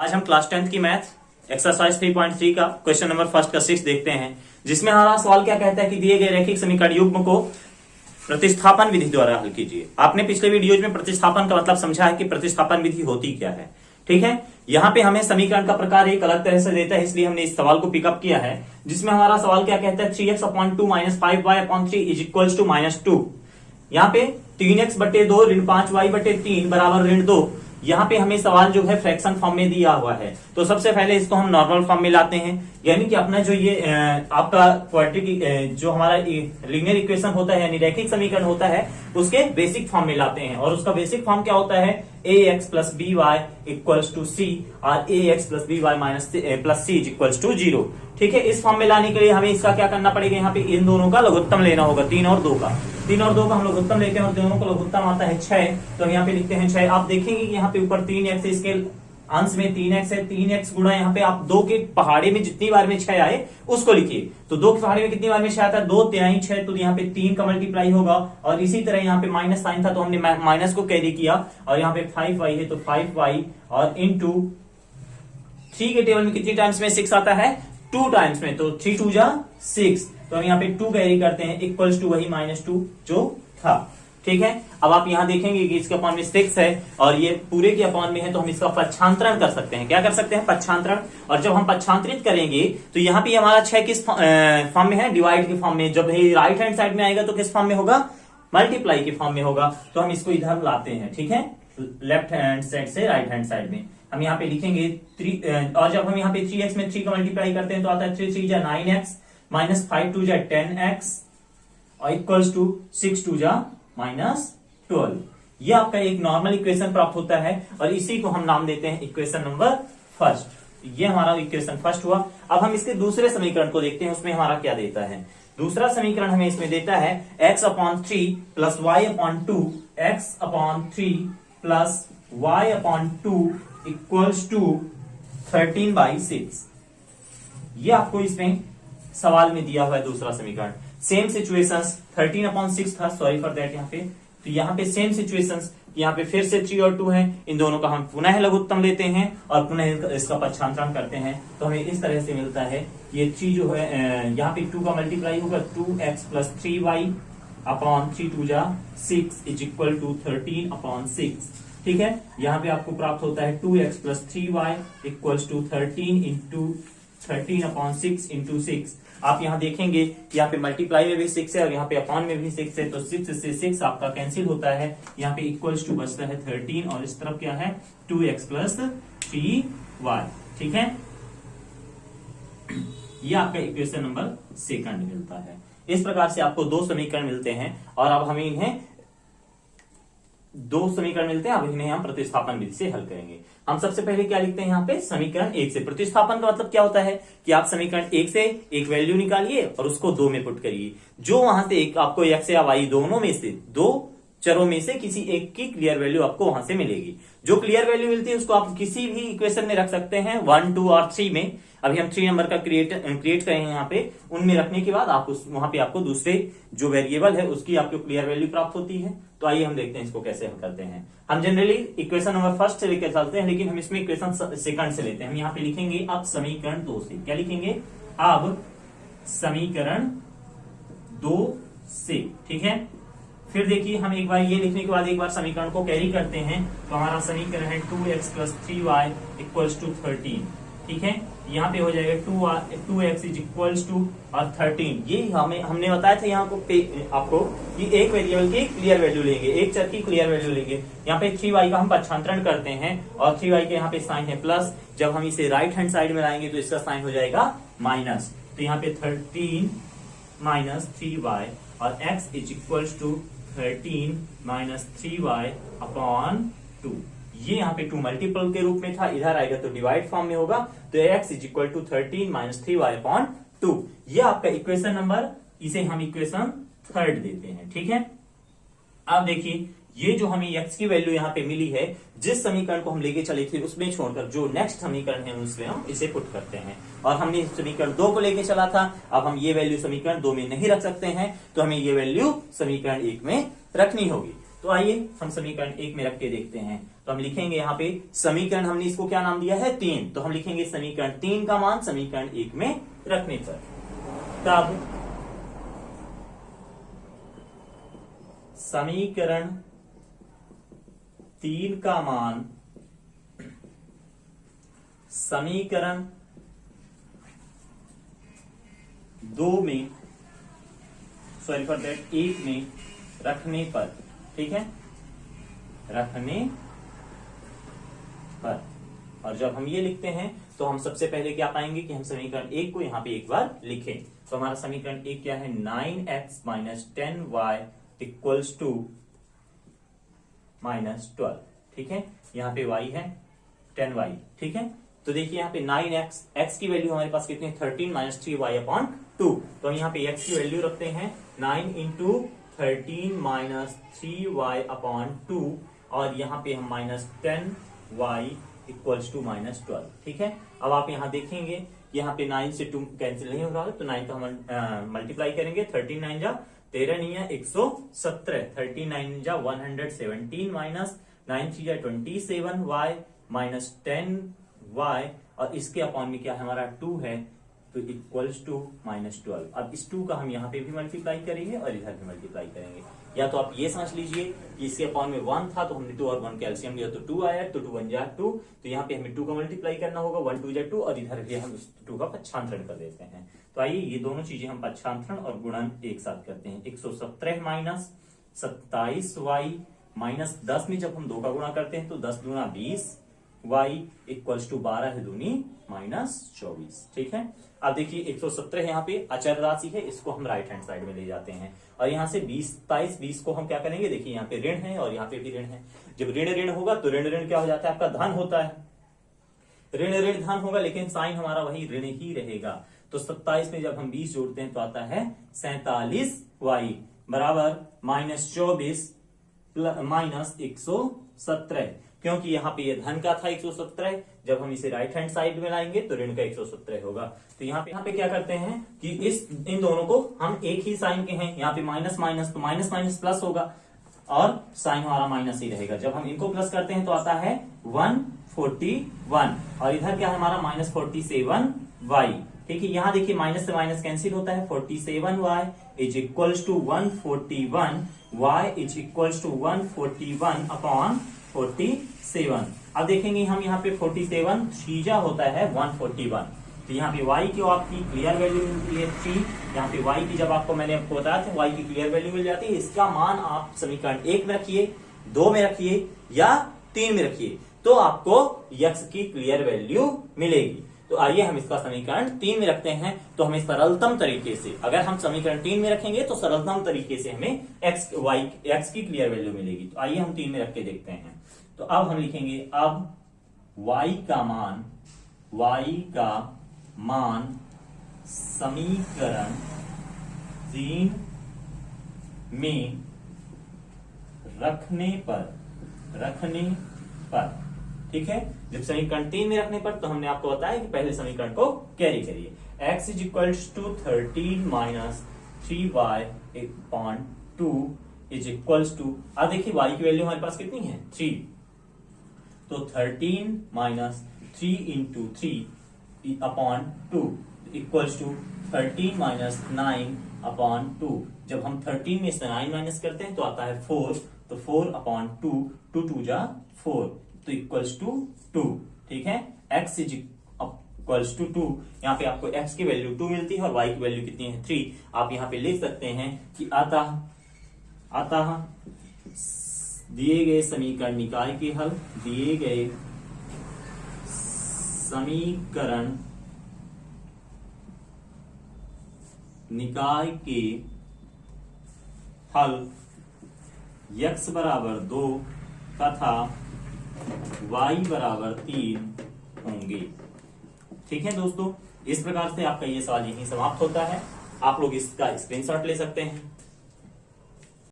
आज हम class 10th की मैथ एक्सरसाइज 3.3 का क्वेश्चन नंबर फर्स्ट का 6 देखते हैं, जिसमें हमारा सवाल क्या कहता है कि दिए गए रैखिक समीकरण युग्म को प्रतिस्थापन विधि द्वारा हल कीजिए। आपने पिछले वीडियोज में प्रतिस्थापन का मतलब समझा है कि प्रतिस्थापन विधि होती क्या है। ठीक है, यहाँ पे हमें समीकरण का प्रकार एक अलग तरह से देता है, इसलिए हमने इस सवाल को पिकअप किया है, जिसमें हमारा सवाल क्या कहता है 3x/2 - 5y/3 is equals to -2। यहाँ पे 3x/2 ऋण 5y/3 बराबर ऋण 2। यहाँ पे हमें सवाल जो है फ्रैक्शन फॉर्म में दिया हुआ है, तो सबसे पहले इसको हम नॉर्मल फॉर्म में लाते हैं, यानी कि अपना जो ये आपका क्वाड्रेटिक जो हमारा लीनियर इक्वेशन होता है यानी रैखिक समीकरण होता है, उसके बेसिक फॉर्म में लाते हैं। और उसका बेसिक फॉर्म क्या होता है ax + by = c और ax + by - c = 0। ठीक है, इस फॉर्म में लाने के लिए हमें इसका क्या करना पड़ेगा, यहाँ पे इन दोनों का लघुत्तम लेना होगा, 3 और 2 का। 3 और 2 का हम लघुत्तम लेते हैं और दोनों का लघुत्तम आता है 6, तो हम यहाँ पे लिखते हैं 6। आप देखेंगे कि यहाँ पे ऊपर 3x, इसके अंश में 3x है, 3x गुणा यहाँ पे आप 2 के पहाड़े में जितनी बार में 6 आए उसको लिखिए। तो 2 के पहाड़े में कितनी बार में 6 आता है, 2 तिहाई 6, तो यहाँ पे 3 का मल्टीप्लाई होगा। और इसी तरह यहाँ पे माइनस साइन था तो हमने माइनस को कैरी किया, और यहाँ पे 5y है तो 5y और इंटू 3 के टेबल में कितनी टाइम्स में 6 आता है, 2 टाइम्स में, तो 3 2 जा 6, तो हम यहाँ पे 2 कैरी करते हैं इक्वल्स टू वही -2 जो था। ठीक है, अब आप यहाँ देखेंगे कि इसके अपॉन में 6 है और ये पूरे के अपॉन में है, तो हम इसका पक्षांतरण कर सकते हैं। क्या कर सकते हैं, पक्षांतरण। और जब हम पक्षांतरित करेंगे तो यहाँ पे हमारा 6 किस फॉर्म में है, डिवाइड के फॉर्म में। जब राइट हैंड साइड में आएगा तो किस फॉर्म में होगा, मल्टीप्लाई के फॉर्म में होगा। तो हम इसको इधर लाते हैं, ठीक है, लेफ्ट हैंड साइड से राइट हैंड साइड में हम यहाँ पे लिखेंगे 3, और जब हम यहाँ पे 3x में 3 का मल्टीप्लाई करते हैं तो आता है 3 3 जा 9x -5 2 जा 10x और इक्वल्स टू 6 2 जा -12। ये आपका एक नॉर्मल इक्वेशन प्राप्त होता है और इसी को हम नाम देते हैं इक्वेशन नंबर फर्स्ट। ये हमारा इक्वेशन फर्स्ट हुआ। अब हम इसके दूसरे समीकरण को देखते हैं, उसमें हमारा क्या देता है। दूसरा समीकरण हमें इसमें देता है x/3 + y/2 x/3 + y/2 equals to 13/6। ये आपको इसमें सवाल में दिया हुआ है दूसरा समीकरण। सेम सिचुएशंस 13/6 था, सॉरी फॉर दैट यहाँ पे, तो यहाँ पे सेम सिचुएशंस, यहाँ पे फिर से 3 और 2 है, इन दोनों का हम पुनः लघुत्तम लेते हैं और पुनः इसका पक्षांतरण करते हैं, तो हमें इस तरह से मिलता है। ये 3 जो है यहाँ पे 2 का मल्टीप्लाई होगा 2x + 3y/3 2 जा 6 = 13/6। ठीक है, यहाँ पे आपको प्राप्त होता है 2x + 3y = 13 × 13/6 × 6। आप यहाँ देखेंगे कि यहाँ पे मल्टीप्लाई में भी 6 है और यहाँ पे अपॉन में भी 6 है, तो 6 से 6 आपका कैंसिल होता है। यहाँ पे इक्वल्स टू बचता है 13 और इस तरफ क्या है 2x + 3y। ठीक है, ये आपका इक्वेशन नंबर सेकंड मिलता है। इस प्रकार से आपको 2 समीकरण मिलते हैं और अब हमें इन्हें 2 समीकरण मिलते हैं, अब इन्हें हम प्रतिस्थापन विधि से हल करेंगे। हम सबसे पहले क्या लिखते हैं, यहाँ पे समीकरण 1 से। प्रतिस्थापन का मतलब क्या होता है कि आप समीकरण 1 से एक वैल्यू निकालिए और उसको 2 में पुट करिए। जो वहां से एक आपको x या y दोनों में से 2 चरों में से किसी एक की क्लियर वैल्यू आपको वहां से मिलेगी। जो क्लियर वैल्यू मिलती है उसको आप किसी भी इक्वेशन में रख सकते हैं, 1 2 और 3 में। अभी हम 3 नंबर का क्रिएट करेंगे यहाँ पे, उनमें रखने के बाद आप वहां पे आपको दूसरे जो वेरिएबल है उसकी आपको क्लियर वैल्यू प्राप्त होती है। तो आइए हम देखते हैं इसको कैसे हल करते हैं। हम जनरली इक्वेशन नंबर फर्स्ट से लेकर चलते हैं, लेकिन हम इसमें इक्वेशन सेकंड से लेते हैं। हम यहाँ पे लिखेंगे अब समीकरण 2 से। क्या लिखेंगे, अब समीकरण 2 से। ठीक है, फिर देखिए हम एक बार ये लिखने के बाद एक बार समीकरण को कैरी करते हैं, तो हमारा समीकरण है 2x + 3y = 13। ठीक है, यहाँ पे हो जाएगा 2x और 13। ये हमने बताया था यहाँ को आपको कि एक वेरिएबल की क्लियर वैल्यू लेंगे, एक चर की क्लियर वैल्यू लेंगे। यहाँ पे 3y का हम पक्षांतरण करते हैं और 3y के यहाँ पे साइन है प्लस, जब हम इसे राइट हैंड साइड में लाएंगे तो इसका साइन हो जाएगा माइनस। तो यहाँ पे 13 - 3y और x = 13 - 3y/2। ये यहाँ पे 2 मल्टीपल के रूप में था, इधर आएगा तो डिवाइड फॉर्म में होगा, तो x = 13 - 3y/2। ये आपका इक्वेशन नंबर, इसे हम इक्वेशन थर्ड देते हैं। ठीक है, अब देखिए ये जो हमें x की वैल्यू यहाँ पे मिली है, जिस समीकरण को हम लेके चले थे उसमें छोड़कर जो नेक्स्ट समीकरण है उसमें हम इसे पुट करते हैं। और हमने समीकरण 2 को लेके चला था, अब हम ये वैल्यू समीकरण 2 में नहीं रख सकते हैं, तो हमें ये वैल्यू समीकरण 1 में रखनी होगी। तो आइए हम समीकरण 1 में रख के देखते हैं। तो हम लिखेंगे यहाँ पे समीकरण, हमने इसको क्या नाम दिया है 3, तो हम लिखेंगे समीकरण 3 का मान समीकरण 1 में रखने पर, तब समीकरण 3 का मान समीकरण 2 में, सॉरी फॉर दैट 1 में रखने पर, ठीक है, रखने पर। और जब हम ये लिखते हैं तो हम सबसे पहले क्या पाएंगे कि हम समीकरण 1 को यहां पे एक बार लिखें। तो हमारा समीकरण 1 क्या है, 9x minus 10y equals to -12, ठीक है। यहाँ पे y है 10y, ठीक है। तो देखिए यहाँ पे 9x, x की वैल्यू हमारे पास कितनी है 13 माइनस 3y अपॉन 2। तो हम यहाँ पे x की वैल्यू रखते हैं 9 इंटू 13 माइनस 3y अपॉन 2, और यहाँ पे हम माइनस 10y इक्वल्स टू -12, ठीक है। अब आप यहाँ देखेंगे यहाँ पे 9 से 2 कैंसिल नहीं हो रहा है, तो 9 को हम मल्टीप्लाई करेंगे, 13 9 जा 13 नहीं है 117, 13 9 जा 117 माइनस 9 3 जा 27y माइनस 10y, और इसके अपॉन में क्या है हमारा 2 है, तो इक्वल्स टू -12। अब इस 2 का हम यहाँ पे भी मल्टीप्लाई करेंगे और इधर भी मल्टीप्लाई करेंगे। या तो आप ये समझ लीजिए कि इसके अपॉन में 1 था तो हमने 2 और 1 कैल्सियम लिया तो 2 आया, तो 2 1 जा 2, तो यहाँ पे हमें 2 का मल्टीप्लाई करना होगा, 1 2 जा 2, और इधर भी हम 2 का पच्छांतरण कर देते हैं। तो आइए ये दोनों चीजें हम पच्छांतरण और गुणन एक साथ करते हैं। 117 माइनस 27y माइनस 10 में जब हम 2 का गुणा करते हैं तो 10 दूना 20, y इक्वल्स टू 12 है दूनी -24, ठीक है। अब देखिए 117 यहाँ पे अचर राशि है, इसको हम राइट हैंड साइड में ले जाते हैं, और यहाँ से 20 को हम क्या करेंगे, देखिए यहाँ पे ऋण है और यहाँ पे भी ऋण है। जब ऋण ऋण होगा तो ऋण ऋण क्या हो जाता है, आपका धन होता है, ऋण ऋण धन होगा, लेकिन साइन हमारा वही ऋण ही रहेगा। तो 27 में जब हम 20 जोड़ते हैं तो आता है 47y बराबर -24 माइनस 117, क्योंकि यहाँ पे ये धन का था 117, जब हम इसे राइट हैंड साइड में लाएंगे तो ऋण का 117 होगा। तो यहाँ पे क्या करते हैं कि इन दोनों को हम एक ही साइन के हैं, यहाँ पे माइनस माइनस तो माइनस माइनस प्लस होगा और साइन हमारा माइनस ही रहेगा। जब हम इनको प्लस करते हैं तो आता है 141, और इधर क्या है हमारा -47y, ठीक है। यहाँ देखिए माइनस से माइनस कैंसिल होता है, 47y is equals to 141, y is equals to 141 upon 47। अब देखेंगे हम यहाँ पे 47 3 होता है 141, तो यहाँ पे y की आपकी क्लियर वैल्यू मिलती है 3, यहाँ पे y की जब मैंने आपको बताया था y की क्लियर वैल्यू मिल जाती है। इसका मान आप समीकरण 1 में रखिए, 2 में रखिए या 3 में रखिए, तो आपको x की क्लियर वैल्यू मिलेगी। तो आइए हम इसका समीकरण 3 में रखते हैं, तो हमें सरलतम तरीके से, अगर हम समीकरण 3 में रखेंगे तो सरलतम तरीके से हमें x की क्लियर वैल्यू मिलेगी। तो आइए हम 3 में रख के देखते हैं। तो अब हम लिखेंगे, अब y का मान समीकरण 3 में रखने पर, ठीक है। जब समीकरण 3 में रखने पर, तो हमने आपको बताया कि पहले समीकरण को कैरी करिए, x is equals to 13 minus 3y upon 2 is equals to, अब देखिए y की वैल्यू हमारे पास कितनी है 3, तो 13 minus 3 into 3 upon 2 equals to 13 minus 9 upon 2। जब हम 13 में से 9 माइनस करते हैं तो आता है 4, तो 4 अपॉन 2, 2 2 जा 4, तो इक्वल्स टू 2, ठीक है। x इज इक्वल्स टू 2, यहाँ पे आपको x की वैल्यू 2 मिलती है और y की वैल्यू कितनी है 3। आप यहाँ पे लिख सकते हैं कि अतः दिए गए समीकरण निकाय के हल, दिए गए समीकरण निकाय के हल x बराबर 2 तथा y बराबर 3 होंगे, ठीक है दोस्तों। इस प्रकार से आपका ये सवाल यहीं समाप्त होता है। आप लोग इसका स्क्रीनशॉट ले सकते हैं।